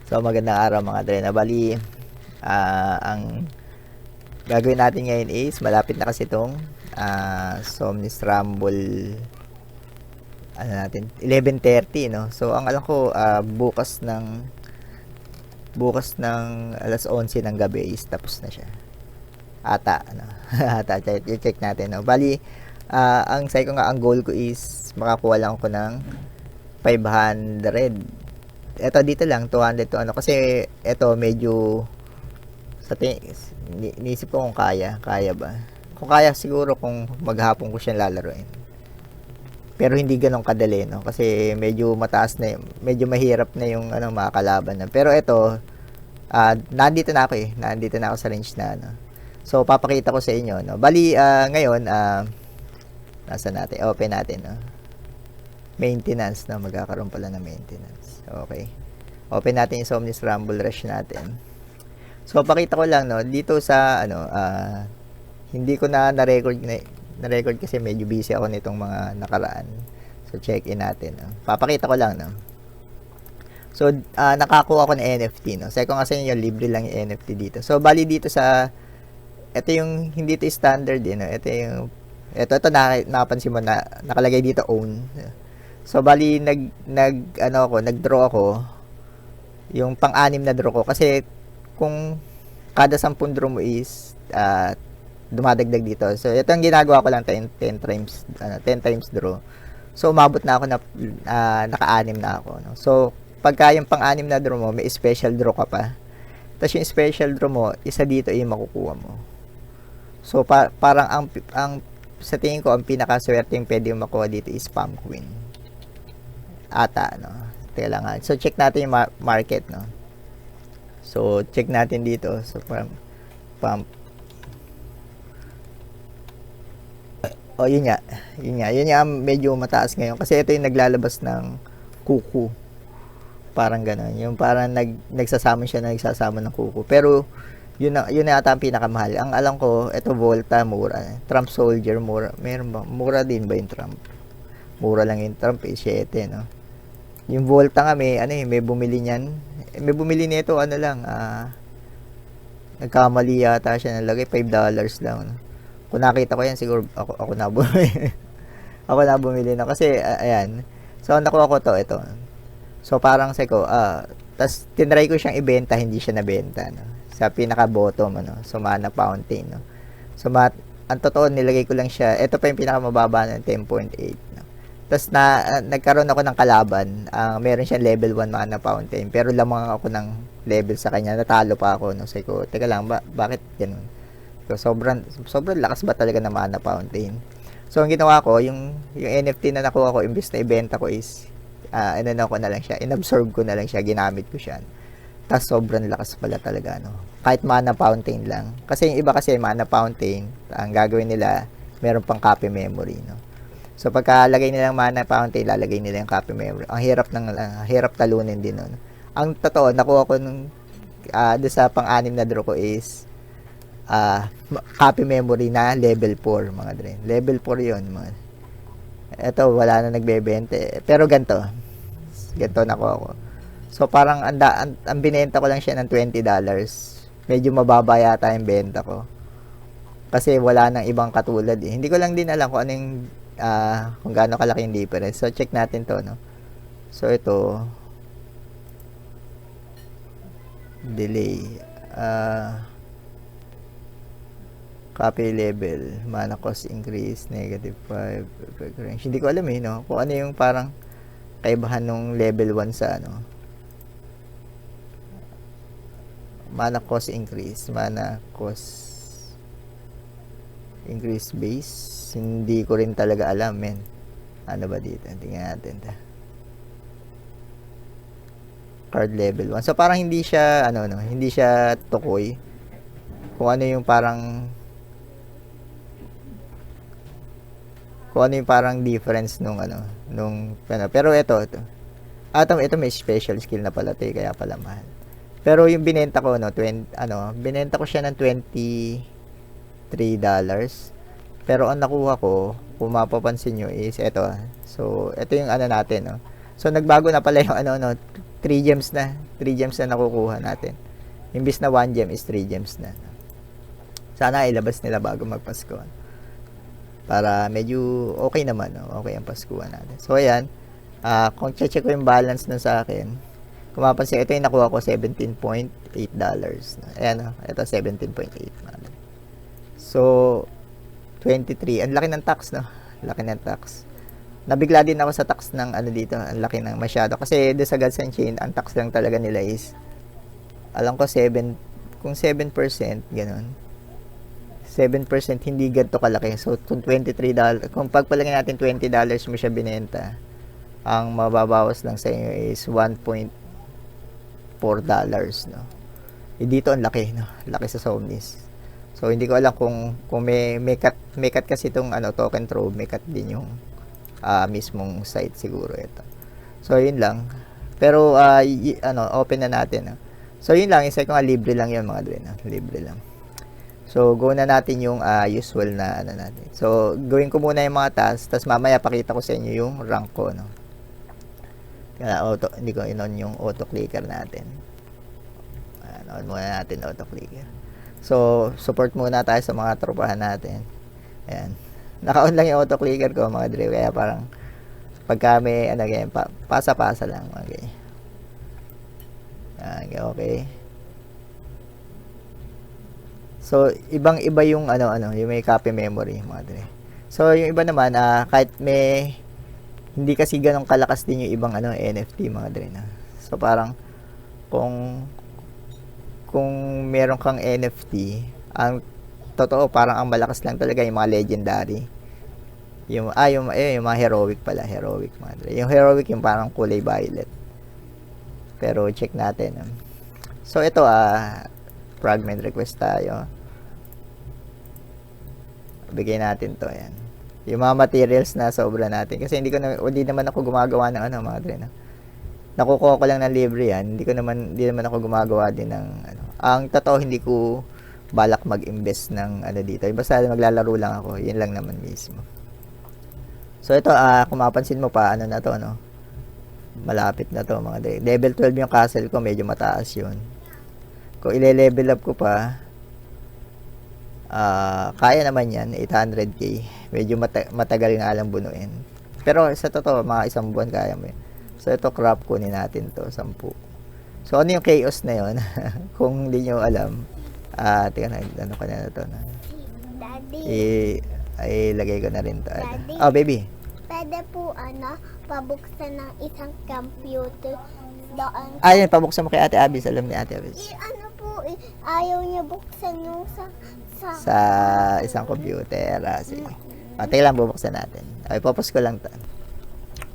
So magandang araw mga dre. Bali, ang gagawin natin ngayon is malapit na kasi itong Somnis Rumble ano natin 11:30 no. So ang alam ko bukas ng alas 11 ng gabi is tapos na siya. Ata ano. Ata check natin no. Bali, ang say ko nga ang goal ko is makakuha lang ako ng 500. Eto dito lang 200 to ano kasi eto medyo niisip ko kung kaya ba. Kung kaya siguro kung maghapon ko siyang lalaruin. Pero hindi ganun kadali no kasi medyo mataas na medyo mahirap na yung ano makakalaban na. Pero eto nandito na ako Nandito na ako sa range na ano. So papakita ko sa inyo no. Bali ngayon nasa natin open natin no. Maintenance na magkakaroon pala ng maintenance. Okay. Open natin yung Somnis Rumble Rush natin. So pakita ko lang no dito sa ano hindi ko na-record kasi medyo busy ako nitong mga nakaraan. So check in natin no. Papakita ko lang no. So nakakuha ako ng NFT no. Sabi ko nga sa inyo libre lang yung NFT dito. So bali dito sa ito yung hindi ito standard no. Ito nakapansin mo na nakalagay dito own. So bali nag-draw ako yung pang-anim na draw ko kasi kung kada 10 draw mo is dumadagdag dito. So ito ang ginagawa ko lang 10 times draw. So umabot na ako na naka-anim na ako no. So pagka yung pang-anim na draw mo, may special draw ka pa. Tapos yung special draw mo, isa dito yung makukuha mo. So parang ang sa tingin ko ang pinakaswerte yung pwede yung makuha dito is Spam Queen. Ata no. Teka lang ha. So check natin yung market no. So check natin dito so pump. Yun nga medyo mataas ngayon kasi ito yung naglalabas ng kuku. Parang gano'n. Yung parang nagsasama ng kuku. Pero yun na ata ang pinakamahal. Ang alam ko, ito Volta mura. Trump Soldier mura. Meron ba? Mura din ba yung Trump? Mura lang yung Trump 7 no. Yung Volta nga may bumili niyan. May bumili nito nagkamali yata siya nalagay $5 lang. No? Kung nakita ko yan siguro ako na bumili. Ako na bumili na kasi ayan. So nakuha ko ito. So parang tas tinry ko siyang ibenta, hindi siya nabenta no. Sa pinaka bottom ano, so Mana Fountain no. So ang totoo nilagay ko lang siya. Ito pa yung pinakamababa ng 10.8 no. Tapos nagkaroon ako ng kalaban. Meron siyang level 1 Mana Fountain. Pero lamang ako ng level sa kanya. Natalo pa ako. No? Sabi ko, teka lang, bakit ganun? So, sobrang lakas ba talaga ng Mana Fountain? So, ang ginawa ko, yung NFT na nakuha ko, imbis na ibenta ko is, inabsorb ko na lang siya, ginamit ko siya. Tapos, sobrang lakas pala talaga. No? Kahit Mana Fountain lang. Kasi yung iba kasi, Mana Fountain, ang gagawin nila, meron pang copy memory. No? So pagkalagay nila ng Mana Fountain, lalagay nila yung copy memory. Ang hirap talunin din nun. Ang totoo, nakuha ko nung doon sa pang-anim na draw ko is copy memory na level 4 mga dre. Level 4 'yon mga. Ito wala na nagbebenta. Pero ganito nakuha ko. So parang ang binenta ko lang siya ng $20. Medyo mababa yata yung benta ko. Kasi wala nang ibang katulad eh. Hindi ko lang din alam kung ano yung kung gaano kalaki yung difference. So check natin to no. So ito delay copy level, mana cost increase, negative 5 range. Hindi ko alam no kung ano yung parang kaibahan nung level 1 sa ano. Mana cost increase, mana cost increase base. Hindi ko rin talaga alam, men. Ano ba dito? Tingnan natin. Card level 1. So, parang hindi siya, hindi siya tukoy. Kung ano yung parang difference pero ito. Ito may special skill na pala ito, kaya pala mahal. Pero yung binenta ko, binenta ko siya ng $23. Pero ang nakuha ko, kung mapapansin nyo is ito. So, ito yung natin, no. So, nagbago na pala yung 3 gems na. 3 gems na nakukuha natin. Imbis na 1 gem is 3 gems na. Sana ilabas nila bago magpasko. Para medyo okay naman. No? Okay ang Paskuhan natin. So, ayan. Kung check ko yung balance na sa akin, kung mapansin, ito yung nakuha ko, $17.8. Ayan, ito, 17.8. So, 23. Ang laki ng tax, no? Laki ng tax. Nabigla din ako sa tax ng ano dito. Ang laki ng masyado. Kasi doon sa Gods Unchained, ang tax lang talaga nila is, alam ko, 7, kung 7%, ganun. 7% hindi ganito kalaki. So, kung $23, kung pagpalagay natin $20 mo siya binenta, ang mababawas lang sa inyo is $1.4, no? Dito ang laki, no? Laki sa Somnis. So, hindi ko alam kung may cut kasi itong token trove, may cut din yung mismong site siguro ito. So, yun lang. Pero, open na natin. So, yun lang. Isa ko nga, libre lang yun mga dre, no? Libre lang. So, go na natin yung usual na natin. So, gawin ko muna yung mga tasks, tapos mamaya pakita ko sa inyo yung rank ko, no? Kaya hindi ko in-on yung auto-clicker natin. On muna natin auto-clicker. So, support muna tayo sa mga tropahan natin. Ayan. Naka-on lang yung auto-clicker ko, mga dre. Kaya parang, pagka may, ganyan, pasa-pasa lang, mga ganyan. Okay. So, ibang-iba yung yung may copy memory, mga dre. So, yung iba naman, kahit hindi kasi ganong kalakas din yung ibang NFT, mga dre. So, parang, kung meron kang NFT, ang totoo, parang ang malakas lang talaga yung mga legendary. Yung mga heroic pala, heroic, mga dre. Yung heroic, yung parang kulay violet. Pero, check natin. So, ito, fragment request tayo. Bigay natin to, yan. Yung mga materials na sobra natin. Kasi hindi naman ako gumagawa ng mga dre, no? Nakukuha ko lang ng libre yan. Hindi naman ako gumagawa din ng Ang totoo, hindi ko balak mag-invest ng dito. Basta maglalaro lang ako. Yun lang naman mismo. So, ito, kung mapansin mo pa, na to, no? Malapit na to, mga dre. Level 12 yung castle ko. Medyo mataas yun. Kung ile-level up ko pa, kaya naman yan, 800k. Medyo matagal nga lang bunuin. Pero sa totoo, mga isang buwan kaya mo yun. So, ito crop kunin natin to, 10. So, ano yung chaos na yun? Kung hindi nyo alam, tika na, ka na to. Daddy. Ilagay ko na rin to. Daddy. Oh, baby. Pwede po, pabuksan ng isang computer doon. Yan, pabuksan mo kay Ate Abis. Alam ni Ate Abis. Ayaw niya buksan yung sa isang computer. Sige. Tingnan lang, bubuksan natin. Popos ko lang to.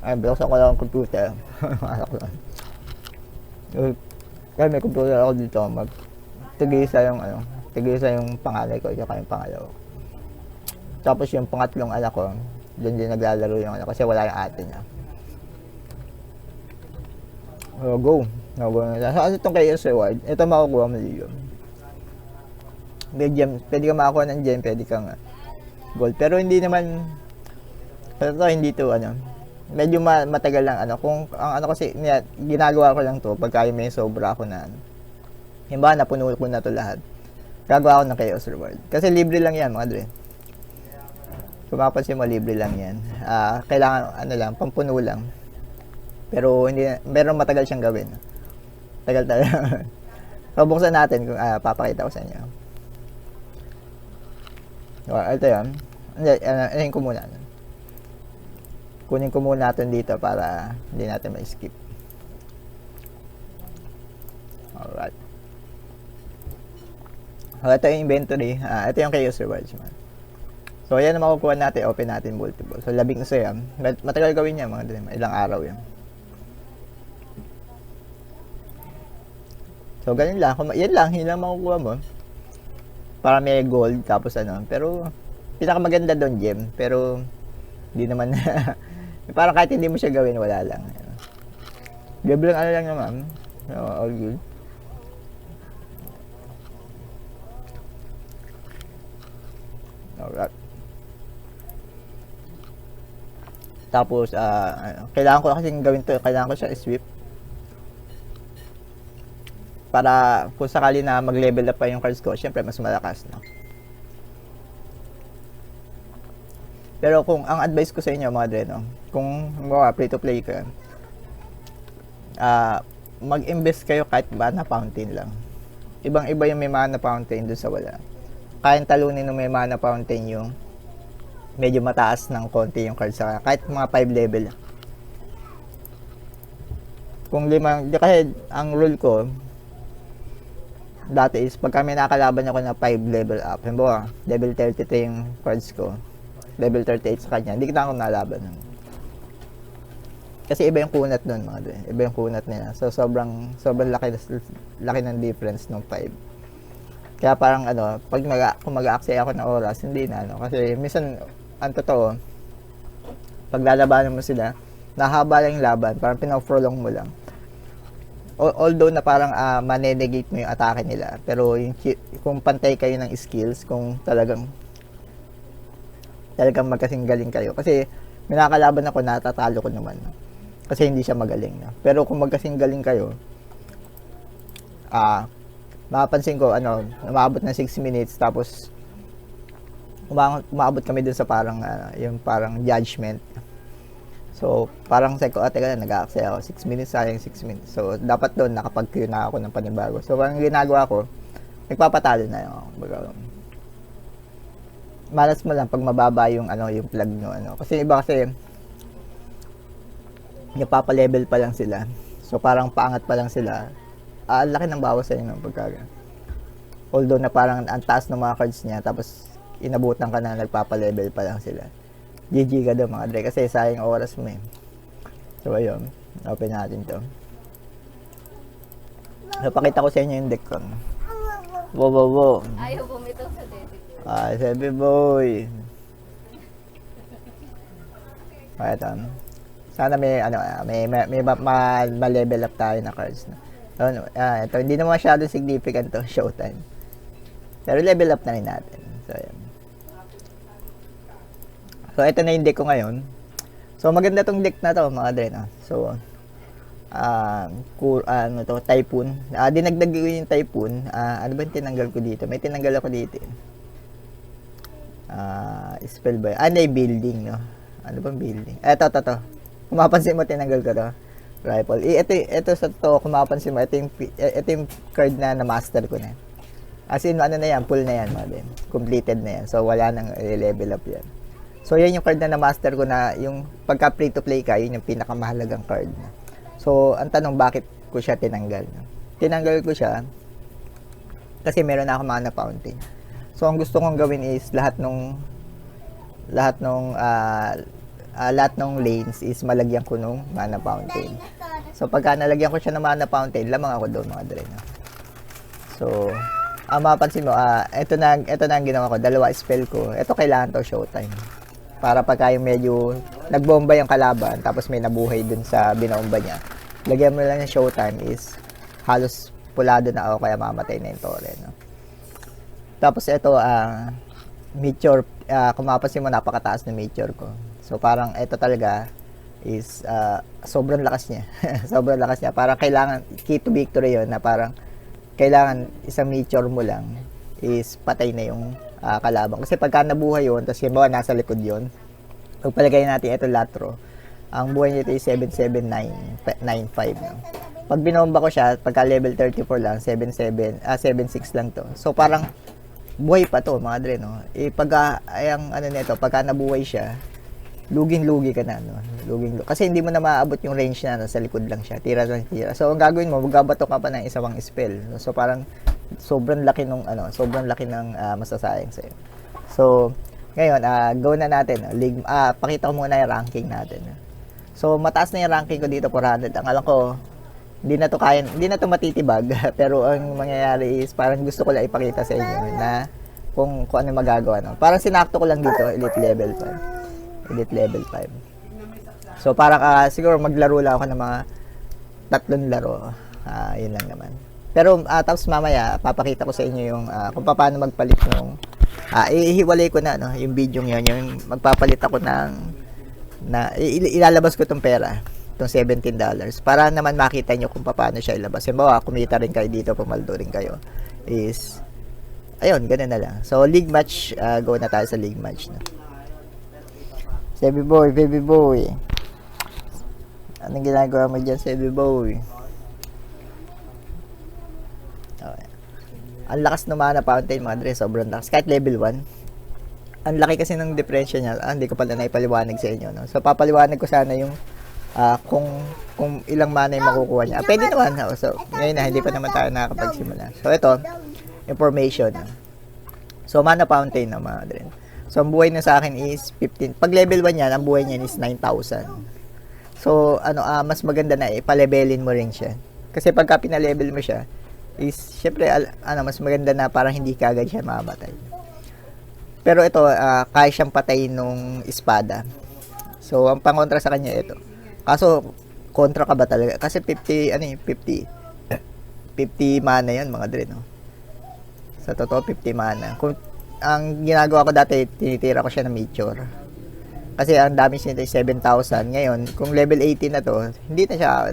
Buksan ko lang ang computer. May computer ako dito. Tigisa yung pangalay ko, tsaka yung pangalawa. Tapos yung pangatlong anak ko, doon din naglalaro yung kasi wala yung ate niya. Go na. Saan itong kay Reward? Ito makukuha mo dito. Pwede ka makakuha ng gem, pwede kang gold. Pero hindi naman, hindi to medyo matagal lang kung ang kasi ginagawa ko lang to pagka may sobra ako na himba na puno ko na to lahat, gagawa ako ng Chaos Reward kasi libre lang yan, mga dre. Kung mapansin mo, libre lang yan. Kailangan lang, pampuno lang, pero meron matagal siyang gawin, tagal talaga. Pabuksan natin kung papakita ko sa inyo. Ito yan. Kunin ko muna natin dito para hindi natin ma-skip. Alright. Ito yung inventory. Ito yung Chaos Rewards. So, yan ang makukuha natin. Open natin multiple. So, 11 yan. Matagal gawin yan, mga dre. Ilang araw yan. So, ganun lang. Yan lang makukuha mo. Para may gold, tapos pero pinakamaganda doon gem, pero hindi naman parang kahit hindi mo siya gawin, wala lang. Gabi lang lang naman. All good. Alright. Tapos, kailangan ko kasing gawin to. Kailangan ko siya i-sweep. para kung sakali na mag-level up pa yung cards ko, syempre mas malakas, no? Pero kung ang advice ko sa inyo mga dre, no, kung free to play ka, mag-invest kayo kahit mana fountain lang. Ibang-iba yung may mana fountain dun sa wala. Kayang talunin ng may mana fountain yung medyo mataas ng konti yung card sa kahit mga 5 level. Kung kasi ang rule ko dati is pag kami nakalaban ako na 5 level up, halimbawa level 33 yung cards ko, level 38 sa kanya, hindi kita ako nalaban. Kasi iba yung kunat nun mga dre. Iba yung kunat nila. So sobrang laki ng difference ng 5. Kaya parang kung mag-aaksaya ako ng oras, hindi na kasi minsan ang totoo, pag lalabanan mo sila, nahaba lang yung laban, parang pinaprolong mo lang. Although na parang manenegate mo yung atake nila, pero kung pantay kayo ng skills, kung talagang magkasing galing kayo, kasi may nakakalaban ako, natatalo ko naman, kasi hindi siya magaling, pero kung magkasing galing kayo, mapapansin ko, umabot na 6 minutes, tapos umabot kami dun sa parang yung parang judgment. So parang teka, nag-aaksaya ako 6 minutes, sayang 6 minutes. So dapat doon nakapag-queue na ako ng panibago. So parang ginagawa ko, nagpapatalo na yung malas mo lang pag mababa yung yung flag nyo, kasi iba kasi napapa-level pa lang sila. So parang paangat pa lang sila. Ang laki ng bawas sa inyo pagkaga. Although na parang ang taas ng mga cards niya, tapos inabutan ka na, nagpapa-level pa lang sila. GG ka daw mga dre, kasi sayang oras mo . So ayun, open natin to. Napakita ko sa inyo yung deck ko. Wow. Ayaw bumitaw sa debit. Sabi boy. Ito. Sana may ma-level up tayo na cards. Ito, hindi naman masyado significant to, showtime. Pero level up na rin natin. So ayun. So, ito na yung deck ko ngayon. So, maganda tong deck na to, mga dre, So, Typhoon. Dinagdag ko yung Typhoon. Ano ba yung tinanggal ko dito? May tinanggal ako dito. Spell ba? Building, no? Ano bang building? Ito. Kung mapapansin mo, tinanggal ko to. Rifle. Ito sa to, kung mapapansin mo, ito yung card na na-master ko na. As in, na yan, full na yan, mga dre. Completed na yan. So, wala nang level up yan. So, yan yung card na na-master ko na yung pagka free to play ka, yun yung pinakamahalagang card. So, ang tanong, bakit ko siya tinanggal? Tinanggal ko siya kasi meron na ako mana fountain. So, ang gusto kong gawin is lahat nung lanes is malagyan ko nung mana fountain. So, pagka nalagyan ko siya ng mana fountain, lamang ako doon mga dre. So, mapapansin mo, ito na ang ginawa ko, 2 spell ko. Ito kailangan to showtime. Para pagka yung medyo nagbomba yung kalaban, tapos may nabuhay dun sa binomba niya, lagyan mo lang ng showtime is halos pulado na ako, kaya mamatay na yung Torre. Tapos ito, meteor, kung mapapansin mo, napakataas na meteor ko. So parang ito talaga is sobrang lakas niya. Sobrang lakas niya. Parang kailangan, key to victory yun, na parang kailangan isang meteor mo lang is patay na yung kalaban. Kasi pagka nabuhay yun, tapos yung nasa likod yun, pagpalagay natin ito latro, ang buhay nito is 77995. Pag binomba ko siya, pagka level 34 lang, 76 lang to. So parang buhay pa to mga dre, pagka pagka nabuhay siya, luging-lugi ka na, kasi hindi mo na maabot yung range na, sa likod lang siya, tira. So ang gagawin mo, magbabato ka pa ng isang spell. So parang sobrang laki ng masasayang sa'yo. So ngayon, go na natin. Pakita ko muna yung ranking natin. So mataas na yung ranking ko dito, 400. Ang alam ko, hindi na to matitibag. Pero ang mangyayari is parang gusto ko lang ipakita sa inyo na kung ano magagawa. Parang sinakto ko lang dito, elite level 5. So parang siguro maglaro lang ako ng mga 3 laro. Yun lang naman. Pero tapos mamaya papakita ko sa inyo yung kung paano magpalit ng ihiwalay ko na yung video ngayon, yung magpapalit ako ng ilalabas ko tong pera itong $17 para naman makita nyo kung paano siya ilabas. Halimbawa, kumita rin kayo dito, pumaldo rin kayo. Is, ayun, ganun na lang. So, league match, go na tayo sa league match na. Baby boy. Anong ginagawa mo dyan, baby boy? Okay. Ang lakas ng mana fountain, mga dre, sobrang lakas. Kahit level 1. Ang laki kasi ng diferensya niya. Hindi ko pala naipaliwanag sa inyo, no? So, papaliwanag ko sana yung kung ilang mana yung makukuha niya. Pwede naman. No? So, ngayon na, hindi pa naman tayo nakakapagsimula. So, ito, information. No? So, mana fountain na, mga dre. So, ang buhay na sa akin is 15. Pag level 1 yan, ang buhay niya is 9,000. So, mas maganda na ipalevelin mo rin siya. Kasi pagka pinalevel mo siya, is, syempre, mas maganda na parang hindi ka agad siya mamamatay. Pero ito, kaya siyang patayin nung espada. So, ang pangontra sa kanya ito. Kaso, kontra ka ba talaga? Kasi 50 mana yan, mga dre, no? Sa totoo, 50 mana. Kung ang ginagawa ko dati, tinitira ko siya ng meteor. Kasi ang damage nito ay 7,000. Ngayon, kung level 18 na to, hindi na siya.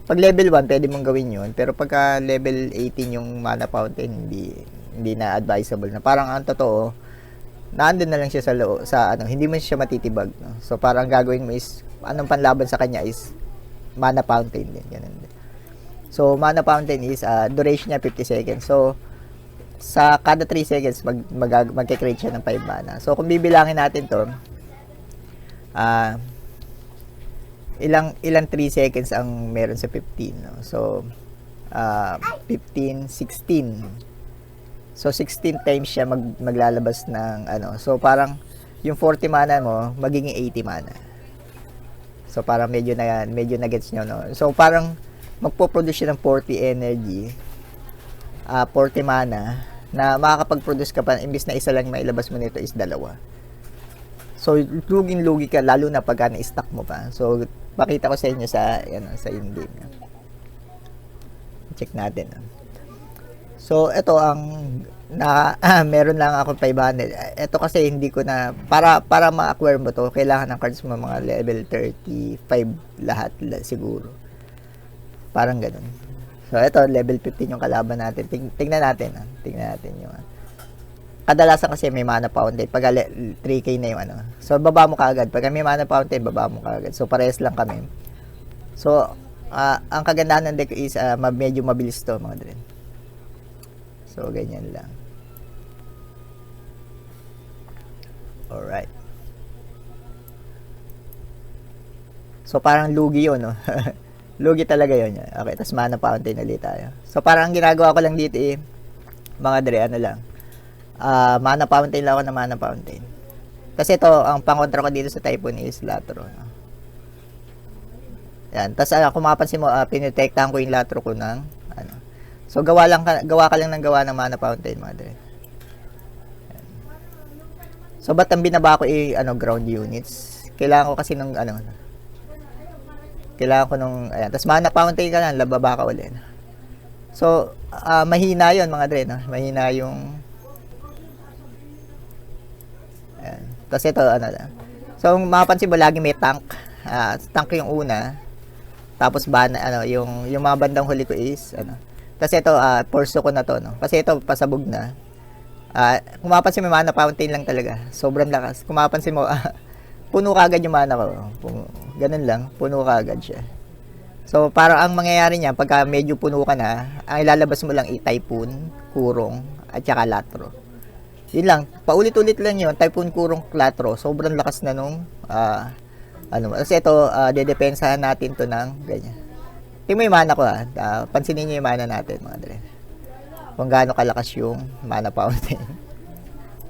Pag level 1, pwede mong gawin yun. Pero pagka level 18 yung mana fountain, hindi na advisable na. Parang ang totoo, naandun na lang siya hindi mo siya matitibag. No? So, parang gagawin mo is, anong panlaban sa kanya is, mana fountain din. Ganun din. So, mana fountain is, duration niya 50 seconds. So, sa kada 3 seconds magke-create siya ng 5 mana. So kung bibilangin natin 'to, ilang 3 seconds ang meron sa 15, no? So 15, 16. So 16 times siya maglalabas ng So parang yung 40 mana mo magiging 80 mana. So parang medyo na gets nyo, no? So parang magpo-produce siya ng 40 energy. 40 mana na makakapag-produce ka pa, imbis na isa lang mailabas mo nito is 2. So, luging-lugi ka, lalo na pagka na-stack mo pa. So, pakita ko sa inyo sa in-game. Check natin. So, ito meron lang ako 500. Ito kasi hindi ko na, para ma-acquire mo to, kailangan ng cards mo mga level 35 lahat siguro. Parang ganun. So, ito, level 15 yung kalaban natin. Tingnan natin yung kadalasan kasi may mana fountain. Pag 3k na yung So, baba mo kaagad. Pag may mana fountain, baba mo kaagad. So, parehas lang kami. So, ang kagandahan ng deck is medyo mabilis to, mga dren. So, ganyan lang. Alright. So, parang lugi yun, no? Lugi talaga yun. Okay, tas mana fountain ulit tayo. So, parang ang ginagawa ko lang dito mga dre, mana fountain lang ako na mana fountain. Kasi ito, ang pangontra ko dito sa Typhoon is Latro. No? Yan. Tas, kung mapapansin mo, pinitektahan ko yung Latro ko ng, So, gawa ka lang ng gawa ng mana fountain, mga dre. Yan. So, ba't ang binaba ko ground units? Kailangan ko kasi ng, kailangan ko nung, tapos mana fountain ka lang, lababa ka ulit. So, mahina yon mga dre, no? Mahina yung, tapos ito, So, mapapansin mo, lagi may tank. Tank yung una. Tapos, yung mga bandang huli ko is, Tapos ito, porso ko na to, no? Kasi ito, pasabog na. Kung mapapansin mo, mana fountain lang talaga. Sobrang lakas. Kung mapapansin mo, puno kagad yung mana ko. Ganun lang, puno kagad siya. So, parang ang mangyayari niya, pagka medyo puno ka na, ang ilalabas mo lang Typhoon, Kurong, at saka Latro. Yun lang, paulit-ulit lang yun, Typhoon, Kurong, Latro. Sobrang lakas na nung, kasi ito, dedepensahan natin to ng ganyan. Tingnan mo yung mana ko, pansinin nyo yung mana natin, mga dre. Kung gaano kalakas yung mana fountain.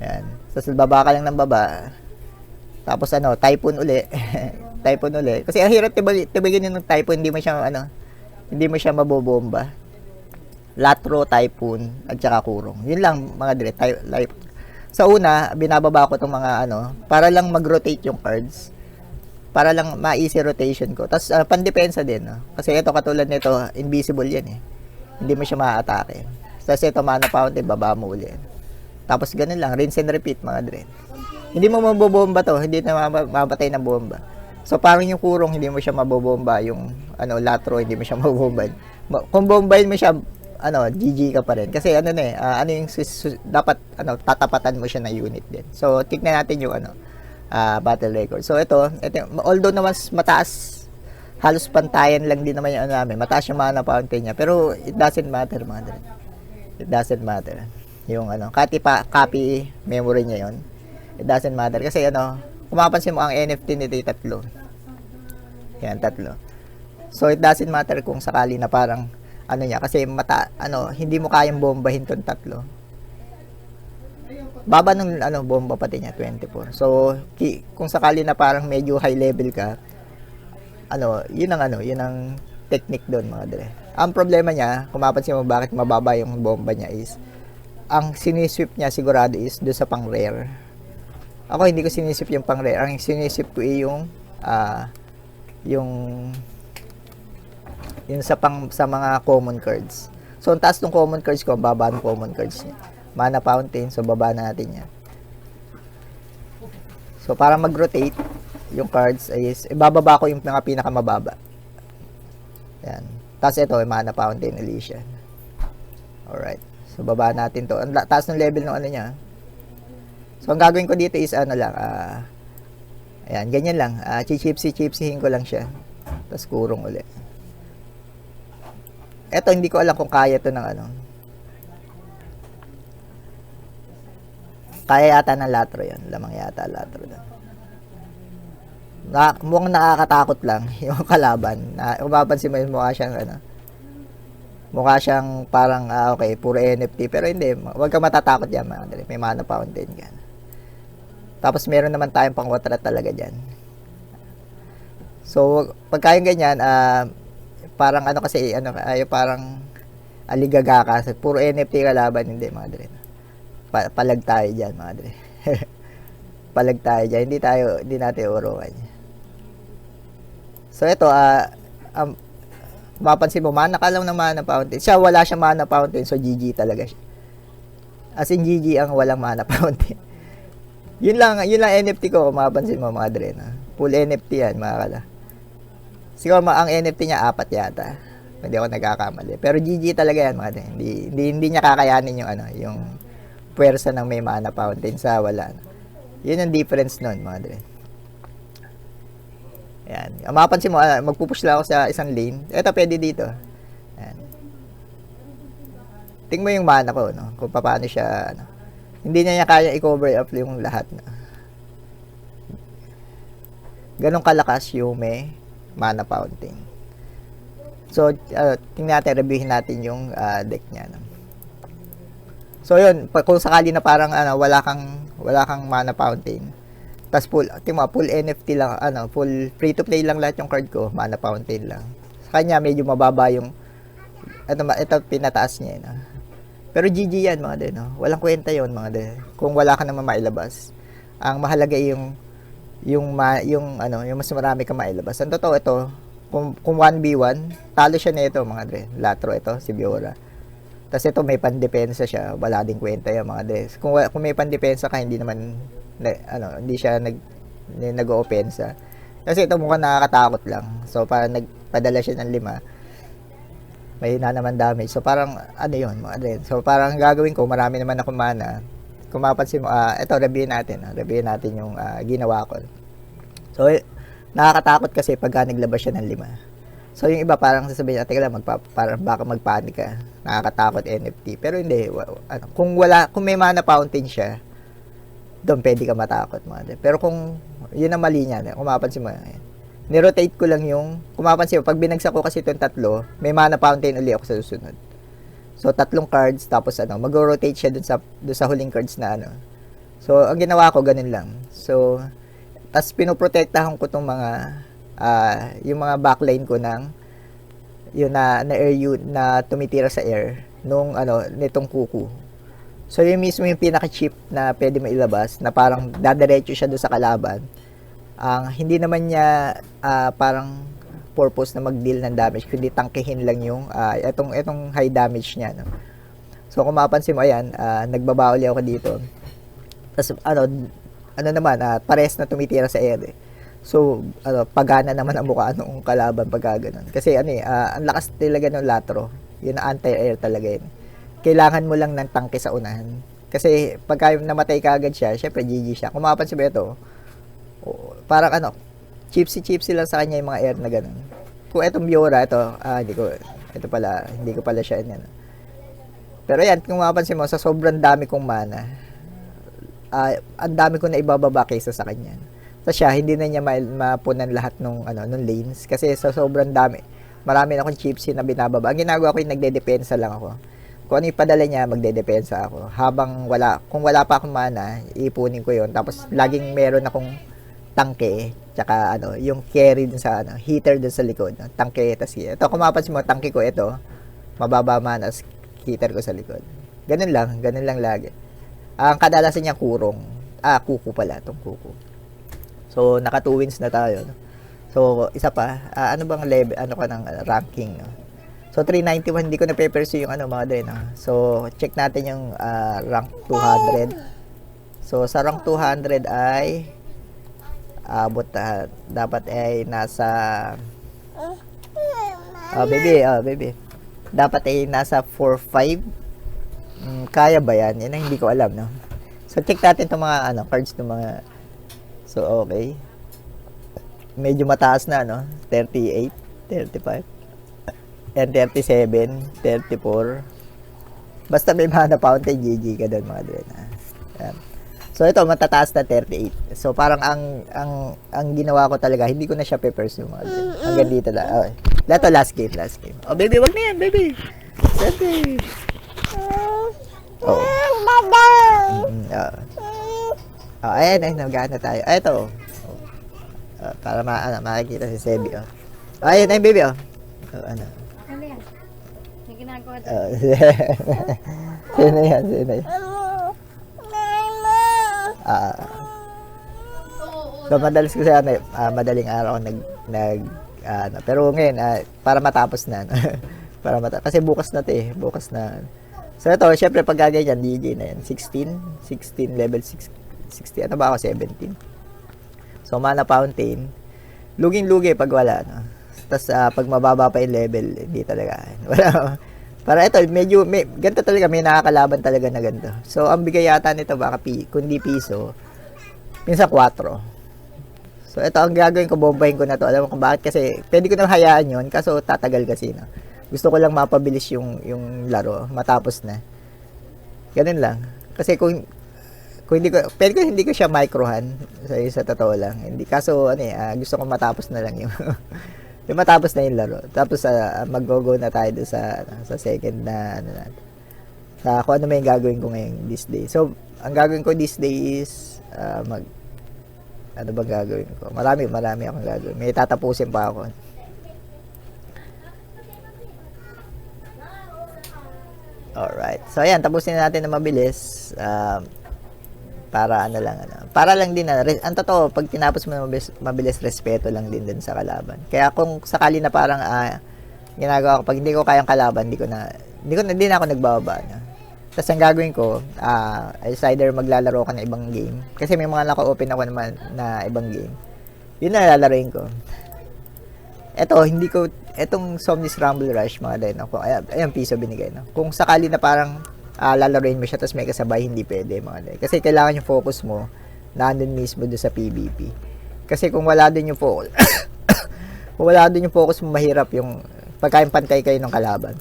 Yan. So, baba ka lang ng baba. Tapos Typhoon uli. Typhoon uli. Kasi ang hirap tibagin ng Typhoon, hindi mo siya mabobomba. Latro, Typhoon, at saka Kurong. Yun lang mga dre. Sa una, binababa ko itong mga para lang mag-rotate yung cards. Para lang ma-easy rotation ko. Tapos pandepensa din, no? Kasi ito katulad nito, invisible yan eh. Hindi mo siya ma-atake. Tapos ito mana fountain, baba mo uli. Tapos ganun lang, rinse and repeat mga dre. Hindi mo mabobomba to, hindi na mabatay ng bomba. So parang yung kurong hindi mo siya mabobomba, yung latro hindi mo siya mabobomba. Kung bombahin mo siya, GG ka pa rin. Kasi ano yung dapat tatapatan mo siya na unit din. So tignan natin yung battle record. So ito although na mas mataas, halos pantayan lang din naman yung namin. Mataas yung mana fountain niya, pero it doesn't matter, mga dre. It doesn't matter. Yung copy memory niya yon. It doesn't matter kasi kung mapapansin mo ang NFT nito ay 3. Yan, 3. So it doesn't matter kung sakali na parang niya kasi hindi mo kayang bombahin tong 3. Baba ng bomba pati niya 24. So kung sakali na parang medyo high level ka, yun ang technique doon, mga dre. Ang problema niya, kung mapapansin mo bakit mababa yung bomba niya is ang siniswip niya sigurado is do sa pang rare. Ako hindi ko sinisip yung pang rare. Ang sinisip ko ay yung sa mga common cards. So ang taas ng common cards ko, ang baba ng common cards niya. Mana fountain, so baba natin yan. So para mag-rotate yung cards is ibababa ko yung mga pinakamababa. Yan. Tapos ito, mana fountain Elysian. Alright. So baba natin to. Ang taas ng level ng niya. So, ang gagawin ko dito is ayan, ganyan lang. Chipsihin ko lang siya. Tapos kurong ulit. Eto, hindi ko alam kung kaya to ng kaya yata ng latro yan. Lamang yata latro doon. Mukhang nakakatakot lang yung kalaban. Kung mapapansin mo, mukha siyang parang, okay, puro NFT. Pero hindi, huwag ka matatakot yan, mga dali. May mana fountain yan. Tapos meron naman tayong pang-kontra talaga dyan. So, pagka yung ganyan, parang kasi, parang aligaga ka. Puro NFT kalaban, hindi, mga dre. Palag tayo dyan, mga dre. Palag tayo dyan. Hindi natin uruan. So, ito, mapansin mo, mana ka lang ng mana fountain. Siya, wala siya mana fountain, so GG talaga siya. As in, GG ang walang mana fountain. Yun lang NFT ko, kung mapapansin mo, mga dre, na full NFT yan, mga kala. Siguro ang NFT niya 4 yata. Hindi ako nagkakamali. Pero GG talaga yan, mga dre. Hindi niya kakayanin yung puwersa ng may mana fountain sa wala. Yun ang difference nun, mga dre. Ayan. Mapapansin mo, magpupush lang ako sa isang lane. Ito, pwede dito. Ayan. Tingnan mo yung mana ko, no? Kung paano siya, hindi niya kaya i-cover up yung lahat. Ganong kalakas yung may mana fountain. So, tingnan natin, reviewin natin yung deck niya. No? So, yun, kung sakali na parang wala kang mana fountain, tas full NFT lang, full free-to-play lang lahat yung card ko, mana fountain lang. Sa kanya, medyo mababa yung, ito pinataas niya, no? Pero GG yan, mga dre, no? Walang kwenta yon, mga dre. Kung wala ka naman mailabas. Ang mahalaga yung mas marami ka mailabas. Ang totoo ito, kung 1v1, talo siya nito, mga dre. Latro ito, si Biora. Tapos ito, may pandepensa siya. Wala ding kwenta yan, mga dre. Kung may pandepensa ka, hindi naman, hindi siya nag-o-opensa. Kasi ito mukhang nakakatakot lang. So, parang nagpadala siya ng 5. May na naman damage. So, parang, yun, mga dre. So, parang gagawin ko, marami naman ako mana. Kung mapapansin mo, ito, review natin. Review natin yung ginawa ko. So, nakakatakot kasi pagka naglabas siya ng 5. So, yung iba parang sasabihin, teka lang, parang baka magpanik ka. Nakakatakot NFT. Pero hindi, kung may mana fountain siya, doon pwede ka matakot, mga dre. Pero kung, yun ang mali niya, kung mapapansin mo, nirotate ko lang yung, kung mapapansin mo, pag binagsak ko kasi itong 3, may mana fountain uli ako sa susunod. So, 3 cards, tapos mag-rotate siya dun sa huling cards na So, ang ginawa ko, ganun lang. So, tas pinoprotektahan ko tong mga, yung mga backline ko ng, yun na air na tumitira sa air, nitong kuku. So, yun mismo yung pinaka-chip na pwede mailabas, na parang dadiretso siya doon sa kalaban. Hindi naman niya, parang, purpose na mag-deal ng damage, kundi tangkihin lang yung itong high damage niya, no? So kung mapapansin mo, ayan, nagbaba uli ako dito. Tapos naman, pares na tumitira sa air. So, pagana naman ang mukha nung kalaban pagka ganun. Kasi ang lakas talaga ng latro. Yun ang anti-air talaga yun. Kailangan mo lang ng tangke sa unahan. Kasi pagka namatay ka agad siya, syempre GG siya. Kung mapapansin mo ito, parang chipsy lang sa kanya yung mga air na ganun. Kung itong Miura, hindi ko pala siya yan. Pero yan, kung mapapansin mo, sa sobrang dami kong mana, ang dami ko na ibababa kaysa sa kanya. So siya, hindi na niya mapunan lahat nung lanes. Kasi sa sobrang dami, marami na akong chipsy na binababa. Ang ginagawa ko yung nagdedepensa lang ako. Kung ano yung padala niya, magdedepensa ako. Kung wala pa akong mana, iipunin ko yon. Tapos, laging meron akong tangke, tsaka yung carry dun sa heater dun sa likod. Tangke, tas ito, kung mapapansin mo, tangke ko ito, mababa mana, heater ko sa likod. Ganun lang lagi. Ang kadalasan niya kurong. Kuko pala, itong kuko. So, naka 2 wins na tayo. No? So, isa pa, ano bang level, ng ranking, no? So, 391, hindi ko na-pursue yung mga dre, no? So, check natin yung rank 200. So, sa rank 200 ay dapat ay nasa baby. Dapat ay nasa 4-5. Kaya ba yan? Yan ang hindi ko alam, no? So, check natin itong mga cards ng mga. So, okay. Medyo mataas na, no? 38, 35, and 37, 34. Basta may mana fountain, GG ka doon, mga dre. Ayan. So, ito, matataas na 38. So, parang ang ginawa ko talaga, hindi ko na siya pursue, mga dre. Hanggang dito lang. Okay. Ito, last game. Oh, baby, wag na yan, baby. Baby. Oh. Ayan, nagana tayo. Ito. Para makikita si Sebi. Ayan, baby. Ano yan? Yung ginagawa doon. Sino yan? So, madalas kasi madaling araw pero ngayon, para matapos na. Kasi bukas na 'to eh. Bukas na. So, ito, syempre, pag gaganyan, DJ na yan. 16, level 60. Ano ba ako? 17. So, mana fountain. Luging-lugi pag wala, no? Tapos, pag mababa pa yung level, hindi talaga. Wala. Para ito, ganito talaga, may nakakalaban talaga na ganito. So, ang bigay yata nito, baka kundi piso, minsan 4. So, ito, ang gagawin ko, bombahin ko na to. Alam mo kung bakit? Kasi, pwede ko na hayaan yun, kaso tatagal kasi, no? Gusto ko lang mapabilis yung laro, matapos na. Ganun lang. Kasi kung hindi ko siya microhan, sa totoo lang. Hindi, kaso, gusto ko matapos na lang yung, yung matapos na yung laro. Tapos, mag-go na tayo doon sa second na, sa kung ano may gagawin ko ngayon this day. So, ang gagawin ko this day is, ano bang gagawin ko? Marami akong gagawin. May tatapusin pa ako. Alright. So, ayan. Tapusin natin na mabilis. Para Para lang din ang totoo, pag tinapos mo na mabilis, respeto lang din sa kalaban. Kaya kung sakali na parang ginagawa ko, pag hindi ko kayang kalaban, hindi na ako nagbababa. No? Tapos ang gagawin ko, is either maglalaro ka ng ibang game. Kasi may mga naka-open ako naman na ibang game. Yun na lalaroin ko. Etong Somnis Rumble Rush, mga din, ayan, piso binigay, no? Kung sakali na parang lalaroin mo siya, tapos may kasabay, hindi pwede, mga din. Kasi kailangan yung focus mo, nandun mismo doon sa PvP. Kasi kung wala din yung focus, mo, mahirap yung pagkain pantay kayo ng kalaban.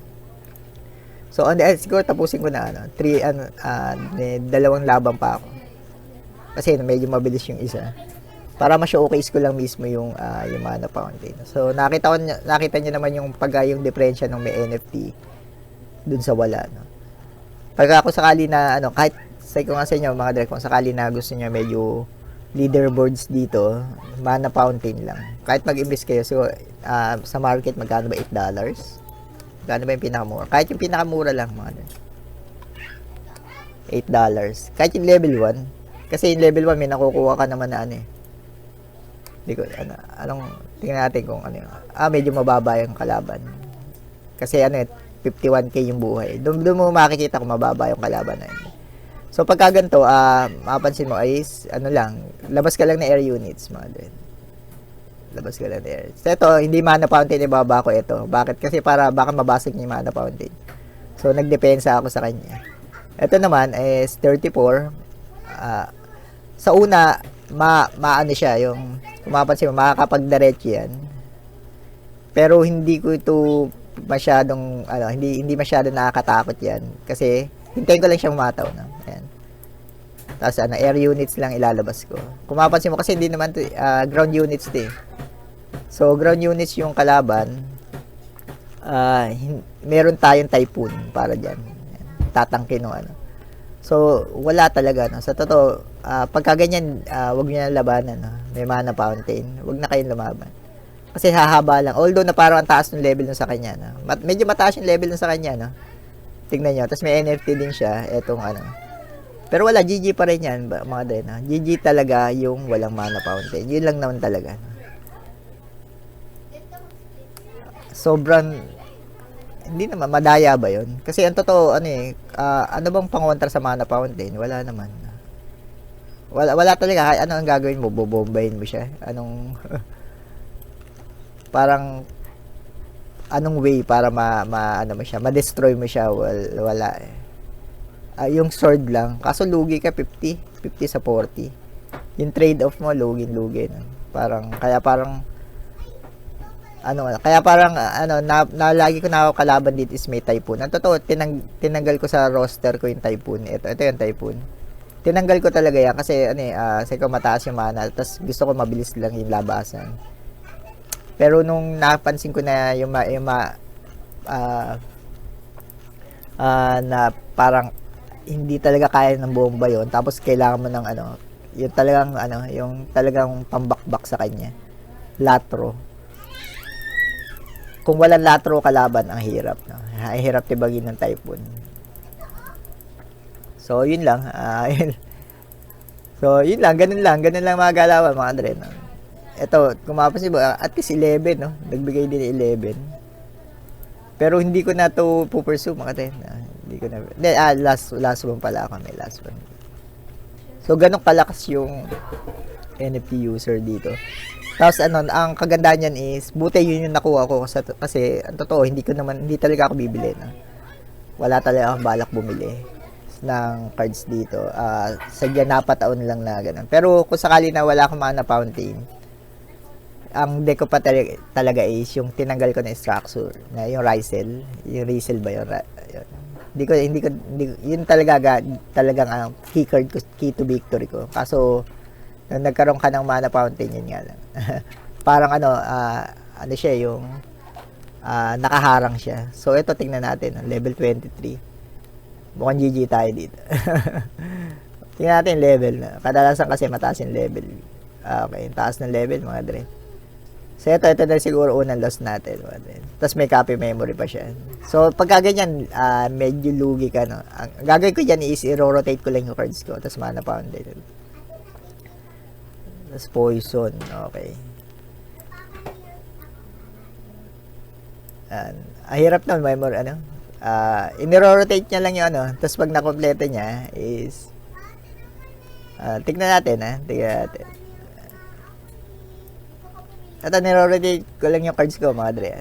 So, siguro tapusin ko na, 2 laban pa ako. Kasi medyo mabilis yung isa. Para ma-showcase ko lang mismo yung mana fountain. So, nakita niyo naman yung yung diferensya ng may NFT dun sa wala, no? Pag ako sakali na, kahit, say ko nga sa inyo, mga direct, kung sakali na gusto niyo medyo leaderboards dito, mana fountain lang. Kahit mag-invest kayo, so, sa market, magkano ba? $8? Magkano ba yung pinakamura? Kahit yung pinakamura lang, mga direct. $8. Kahit yung level 1. Kasi yung level 1, may nakukuha ka naman na Hindi ko, tingnan natin kung ano yun. Medyo mababa yung kalaban. Kasi 51k yung buhay. Doon mo makikita kung mababa yung kalaban na yun. So, pagka ganito, mapapansin mo ay, labas ka lang na air units, mga din. Labas ko lang air. So, ito, hindi mana fountain, ibaba ko ito. Bakit? Kasi para baka mabasag niya yung mana fountain. So, nagdepensa ako sa kanya. Ito naman is 34. Sa una, maano siya, yung, kung mapapansin mo, makakapagdiretso yan. Pero hindi ko ito masyadong, hindi masyadong nakakatakot yan. Kasi, hintayin ko lang siya umataw. No? Ayan. Tapos, air units lang ilalabas ko. Kung mapapansin mo, kasi hindi naman, ground units ito eh. So, ground units yung kalaban. Meron tayong typhoon para dyan. Tatangkin o ano. So, wala talaga. No? Sa totoo, pagka ganyan, wag nyo na labanan. No? May mana fountain. Wag na kayong lumaban. Kasi hahaba lang. Although na parang ang taas ng level nun sa kanya. No? Medyo mataas yung level nun sa kanya. No? Tignan nyo. Tapos may NFT din siya. Etong ano. Pero wala. GG pa rin yan. Mga dre. No? GG talaga yung walang mana fountain. Yun lang naman talaga. No? Sobrang hindi naman madaya ba 'yon? Kasi ang totoo ano bang pangontra sa mana fountain? Wala naman. Wala talaga. Ano ang gagawin mo? Bobombahin mo siya? Anong parang anong way para ano mo siya, ma-destroy mo siya? Wala eh. Yung sword lang. Kaso lugi ka 50 sa 40. Yung trade-off mo lugi. No? Kaya parang lagi ko nakakalaban dito is may typhoon. Ang totoo, tinanggal ko sa roster ko yung typhoon. Ito yung typhoon. Tinanggal ko talaga yan kasi kasi ko mataas yung mana, tapos gusto ko mabilis lang yung labasan. Pero nung napansin ko na na parang hindi talaga kaya ng bomba yon, tapos kailangan mo ng yung talagang pambakbak sa kanya. Latro. Kung walang latro kalaban, ang hirap. No? Ang hirap tibagin ng typhoon. So, yun lang. So, yun lang. Ganun lang mga galawan, mga dre. No? Ito, kung mapapansin mo, at least 11, no? Nagbigay din 11. Pero hindi ko na to pupursue, mga dre. Hindi ko na. Last one pala ako. May last one. So, ganun kalakas yung NFT user dito. Tapos ang kagandahan niyan is buti yun yung nakuha ko kasi ang totoo hindi talaga ako bibili na. Wala talaga akong balak bumili ng cards dito. Sadya napataon lang na ganun. Pero kung sakali na wala akong mana fountain, ang deck ko pa talaga is yung tinanggal ko na structure na yung Rizel. Yung Rizel ba yun? Hindi ko yun talagang key card ko, key to victory ko. Kaso nung nagkaroon ka ng mana fountain, yun nga lang. Parang siya yung nakaharang siya. So, ito tingnan natin. Level 23. Mukhang GG tayo dito. Tingnan natin level. Kadalasan kasi mataas yung level. Okay, taas ng level mga dre. So, ito na siguro unang loss natin. Mga dre. Tapos may copy memory pa siya. So, pagka ganyan, medyo lugi ka. No? Ang gagawin ko dyan is i-rotate ko lang yung cards ko. Tapos mana fountain. Tapos poison. Okay. Ang hirap na memory iniro-rotate niya lang yung tapos pag nakompleto niya is tignan natin. Ito, niro-rotate ko lang yung cards ko, mga dre.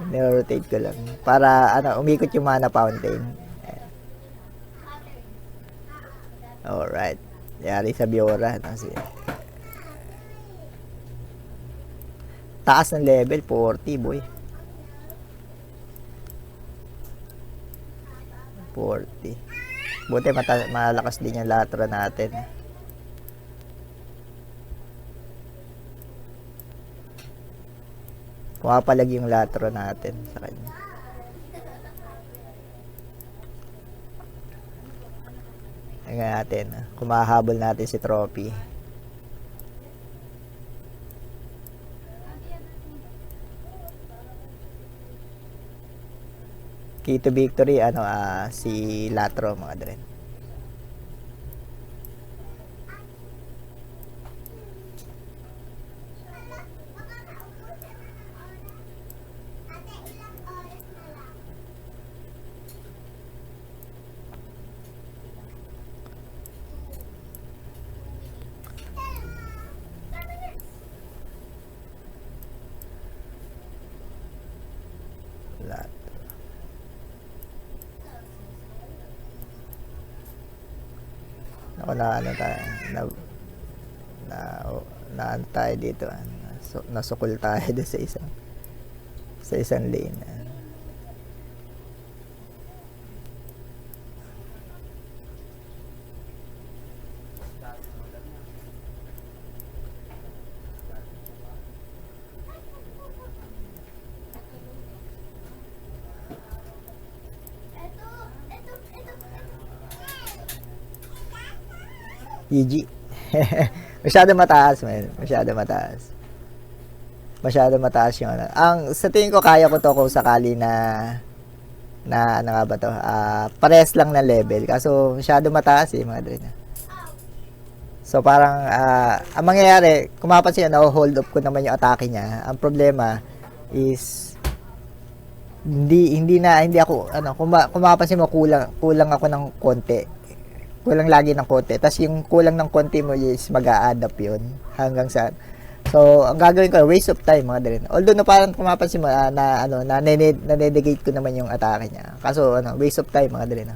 Niro-rotate ko lang para umikot yung mana fountain. Alright. Yari sa Biora. Taas ng level, 40, boy. 40. Buti malakas din yung latra natin. Pumapalag yung latra natin sa kanya. Tingnan natin. Kumahabol natin si Trophy. Key to victory, si Latro, mga dren. Ako na ano tayo, na, na ano tayo dito, nasukol tayo dito sa isang lane. GG. Masyado mataas, man. Masyado mataas. Masyado mataas yung ano. Sa tingin ko, kaya ko to kung sakali na ano nga ba to? Pares lang na level. Kaso, masyado mataas mga dre. So, parang, ang mangyayari, kung mapapansin nyo, hold up ko naman yung atake niya. Ang problema is, hindi ako, kung mapapansin mo, kulang ako ng konti. Kulang lagi ng konti. Tapos yung kulang ng konti mo is mag-a-add up yun hanggang sa. So, ang gagawin ko, waste of time mga din. Although na parang kung mapansin mo na-negate ko naman yung atake niya. Kaso waste of time mga din.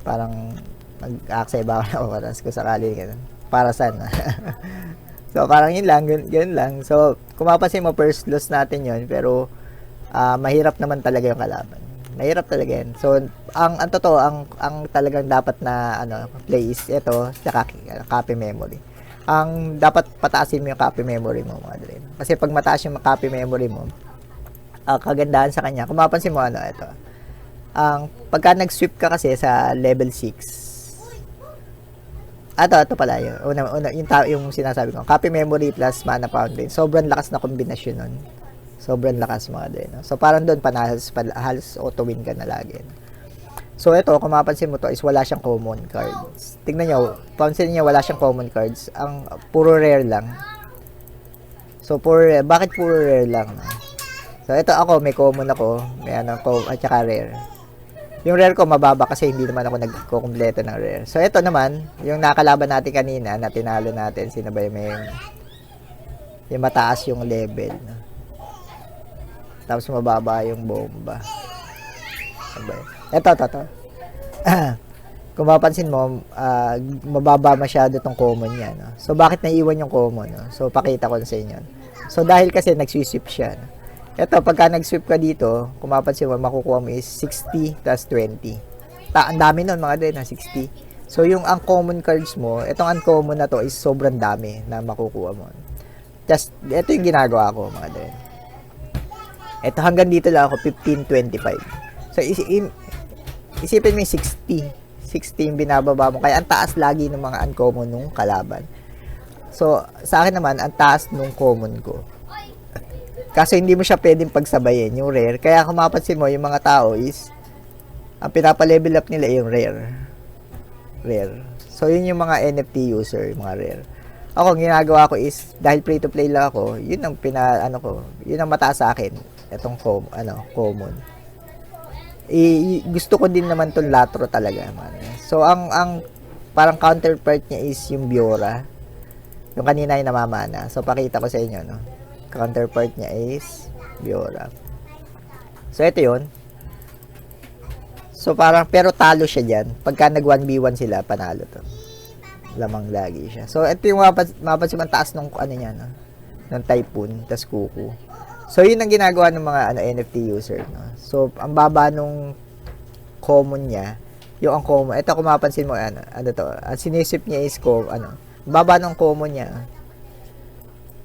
Parang mag-aksay ba ako ng oras kung sakali ganun. Para saan? So, parang yun lang, yun lang. So, kung mapansin mo, first loss natin yun. Pero, mahirap naman talaga yung kalaban. Mahirap talaga yan. So, ang totoo, ang talagang dapat na play is ito, tsaka copy memory. Ang dapat pataasin mo yung copy memory mo, mga dre. Kasi pag mataas yung copy memory mo, kagandahan sa kanya, kung mapansin mo ito. Pagka nag-sweep ka kasi sa level 6, ito pala yun. Yung sinasabi ko, copy memory plus mana fountain. Sobrang lakas na kombinasyon nun. Sobrang lakas mga din. So, parang doon, halos auto-win ka na lagi. So, ito, kung mapansin mo to is wala siyang common cards. Tingnan nyo, pansin nyo, wala siyang common cards. Ang puro rare lang. So, bakit puro rare lang? So, ito ako, may common ako. May at saka rare. Yung rare ko, mababa kasi hindi naman ako nagkukumpleto ng rare. So, ito naman, yung nakalaban natin kanina, na tinalo natin, sino ba yung mataas yung level, tapos mababa yung bomba. Ito. Kung mapansin mo, mababa masyado tong common niya. No? So, bakit naiwan yung common? No? So, pakita ko sa inyo. So, dahil kasi nag-sweep siya. No? Ito, pagka nag-sweep ka dito, kung mapansin mo, makukuha mo is 60 plus 20. Ang dami nun, mga din, 60. So, yung uncommon cards mo, itong uncommon na to is sobrang dami na makukuha mo. Just, ito yung ginagawa ko, mga din. Ito, hanggang dito lang ako, 15.25. So, isipin mo yung 60 yung binababa mo. Kaya, ang taas lagi ng mga uncommon nung kalaban. So, sa akin naman, ang taas nung common ko. Kaso, hindi mo siya pwedeng pagsabayin, yung rare. Kaya, kung mapapansin mo, yung mga tao is, ang pinapa-level up nila yung rare. So, yun yung mga NFT user, mga rare. Ako, ang ginagawa ko is, dahil free-to-play lang ako, yun ang yun ang mataas sa akin. Itong common. Gusto ko din naman tong latro talaga, man. So, ang parang counterpart niya is yung Biora. Yung kanina yung namamana. So, pakita ko sa inyo, no? Counterpart niya is Biora. So, ito yun. So, pero talo siya dyan. Pagka nag 1v1 sila, panalo to. Lamang lagi siya. So, ito yung mapansin ang taas ng niya, no? Ng Typhoon, tas Kuku. So, yun ang ginagawa ng mga NFT user, no? So, ang baba nung common niya, yung ang common, ito kung mapansin mo, to, ang sinisip niya is baba nung common niya.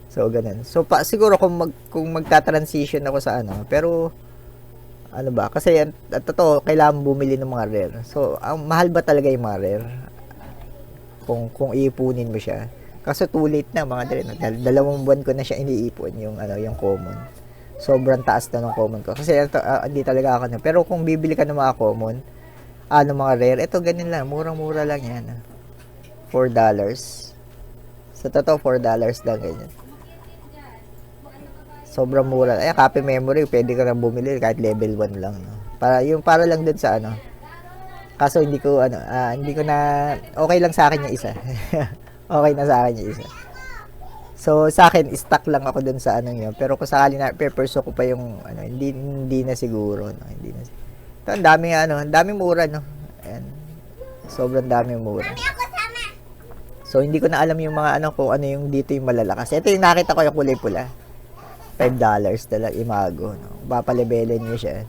So, ganun. So, siguro kung magta-transition ako sa pero, kasi, totoo, kailangan bumili ng mga rare. So, ang mahal ba talaga yung mga rare? Kung iipunin mo siya. Kasi too late na mga dre. 2 buwan ko na siya iniipon yung common. Sobrang taas na ng common ko. Kasi hindi talaga ako pero kung bibili ka ng mga common, mga rare, ito ganun lang, murang-mura lang yan. $4. Sa totoo, $4 lang ganyan. Sobrang mura. Copy memory, pwede ka na bumili kahit level 1 lang. No? Para lang dun sa Kaso hindi ko na okay lang sa akin yung isa. Okay na sa akin yung isa. So, sa akin, stuck lang ako dun sa yun. Pero kung sakali na, pursue ko pa yung, hindi na siguro, no? Hindi na siguro. Ito, ang daming mura, no? Ayan. Sobrang daming mura. So, hindi ko na alam yung mga ano kung ano yung dito yung malalakas. Ito yung nakita ko yung kulay pula. $5 talaga, Imago. No? Papalebelin nyo siya.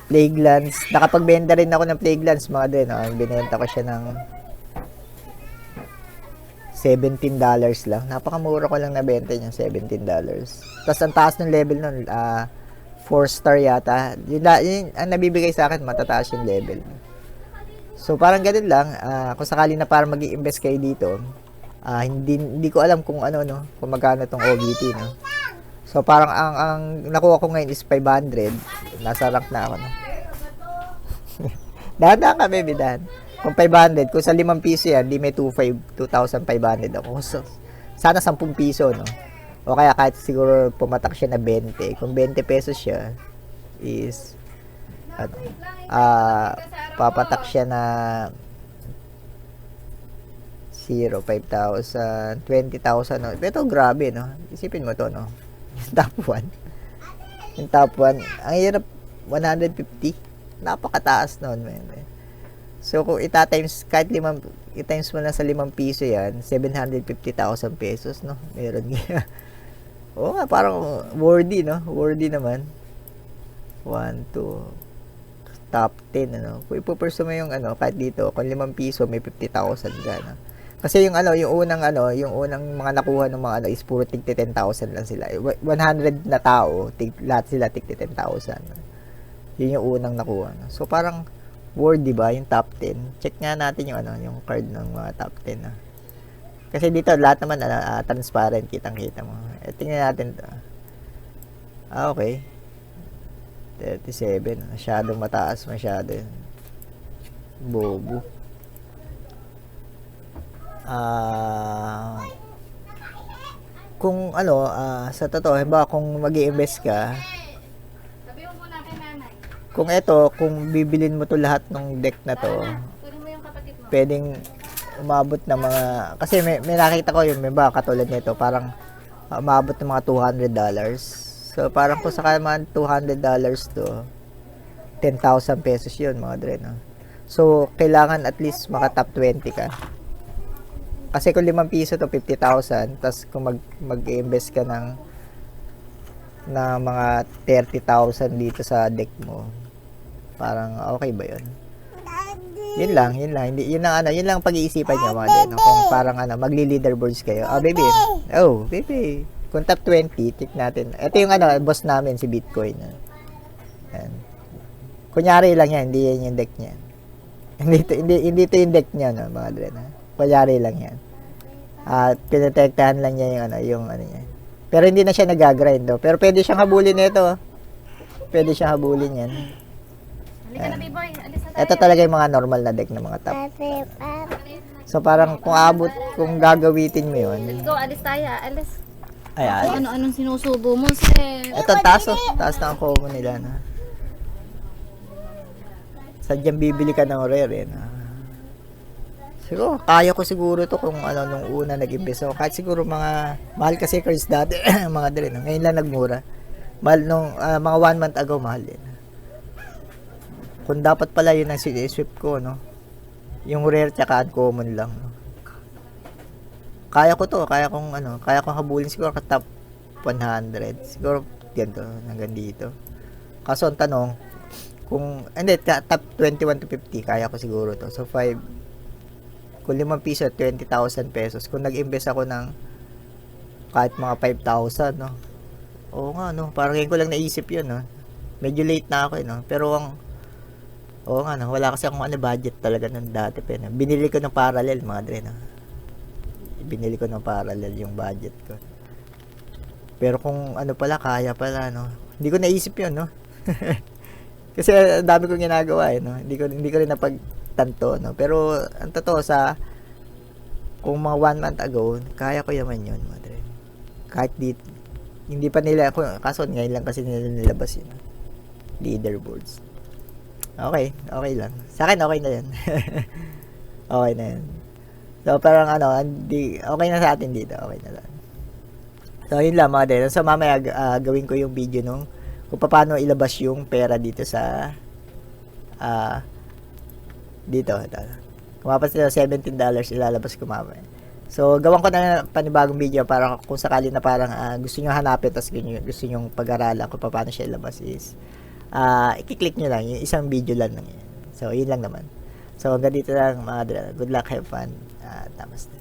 Plague Lance. Nakapagbenta rin ako ng Plague Lance, mga din. No? Binenta ko siya ng $17 lang. Napakamura ko lang nabenta niya, $17. Tapos ang taas ng level nun, 4-star yata. Yun ang nabibigay sa akin, matataas yung level. So parang ganun lang, kung sakali na para mag-i-invest kayo dito, hindi ko alam kung ano no, kung magkano tong OBT no. So parang ang nakuha ko ngayon is 500. Nasa rank na ako no. Dahan-dahan ka, baby, dahan. Kung 500, kung sa 5 piso yan, di may 2,500 ako. So, sana 10 piso, no? O kaya kahit siguro pumatak siya na 20. Kung 20 pesos siya, is, ano, papatak siya na 0, 5,000, 20,000, no? Ito, grabe, no? Isipin mo to, no? Yung top 1. Yung top 1, ang hirap, 150. Napakataas noon, man. So, kung ita-times, kahit i-times mo na sa 5 piso yan, 750,000 pesos, no? Meron nga. Oo nga, parang worthy, no? Worthy naman. 1, 2, top 10, ano? Kung ipuperso mo yung, ano, kahit dito, kung 5 piso, may 50,000 ka, no? Kasi yung, ano, yung unang mga nakuha ng mga, ano, is puro tig 10,000 lang sila. 100 na tao, lahat sila tig 10,000. Yun yung unang nakuha, no? So, parang, worthy ba yung top 10? Check nga natin yung, ano, yung card ng mga top 10, no? Kasi dito, lahat naman, transparent, kitang-kita mo. Tingnan natin to. Okay. 37. Masyadong mataas, masyado. Bobo. Kung ano, sa totoo, ba kung mag-i-invest ka, Sabi mo muna kay nanay. kung bibilin mo to lahat ng deck na to, Kunin mo yung kapatid mo. pwedeng umabot na mga, kasi may nakita ko yung, ba, katulad nito, parang umabot ng mga $200. So, parang kung sa man $200 to, 10,000 pesos yun, mga dre, no? So, kailangan at least maka top 20 ka. Kasi kung 5 piso to 50,000, tapos kung mag-invest ka ng mga 30,000 dito sa deck mo, parang okay ba yun? Yun lang. Hindi, yun lang pag-iisipan nyo, mga din. Kung parang magli-leaderboards kayo. Baby. Oh, baby. Kung top 20, check natin. Ito yung boss namin, si Bitcoin. Yan. Kunyari lang yan, hindi yan yung deck niya. Hindi ito yung deck niya, no, mga din. Kunyari lang yan. At pinatektahan lang niya yung ano niya. Pero hindi na siya nag-grind, Pero pwede siyang habulin nito. Pwede siyang habulin yan. Halika na, B-boy. Alis na tayo. Ito talaga yung mga normal na deck ng mga top. So parang kung gagawitin mo yun. Let's go, alis tayo. Alis. Ayan. Ano-anong sinusubo mo, sir? Ito taas na ang common nila na. Sadyang bibili ka ng rare na. Siguro, kaya ko siguro to kung nung una nag-invest ako. Kahit siguro mahal kasi cards dati, mga din. Ngayon lang nagmura. Mahal nung mga 1 month ago, mahal din. Kung dapat pala yun ang swip ko, no? Yung rare tsaka uncommon lang, no? Kaya ko to, kaya kong habulin siguro ka top 100. Siguro ganito, hanggang dito. Kaso ang tanong, top 21 to 50, kaya ko siguro to. So 5 kung 5 piso, 20,000 pesos. Kung nag-invest ako ng kahit mga 5,000, no? Oo nga, no? Parang ngayon ko lang naisip yun, no? Medyo late na ako, no? Pero oo nga, no? Wala kasi akong budget talaga ng dati, no? Binili ko ng parallel, mga dre, no? Binili ko ng parallel yung budget ko. Pero kung kaya pala, no? Hindi ko naisip yun, no? Kasi dami kong ginagawa, no? Hindi ko rin napagtanto, no? Pero ang totoo kung mga 1 month ago, kaya ko naman yun, madre. Kahit hindi pa nila, kaso ngayon lang kasi nila nilabas yun. Leaderboards. Okay lang. Sa akin, okay na yan. Okay na yan. So, parang okay na sa atin dito. Okay na lang. So, yun lang, mga din. So, mamaya gawin ko yung video kung paano ilabas yung pera dito sa dito. Kumapas sila $17, ilalabas ko mamaya. So, gawan ko na panibagong video para kung sakali na parang gusto nyo hanapin tapos gusto nyo pag-aralan kung paano siya ilabas is i-click nyo lang, yung isang video lang yan. So, yun lang naman. So, hanggang dito lang mga drone. Good luck, have fun. Namaste.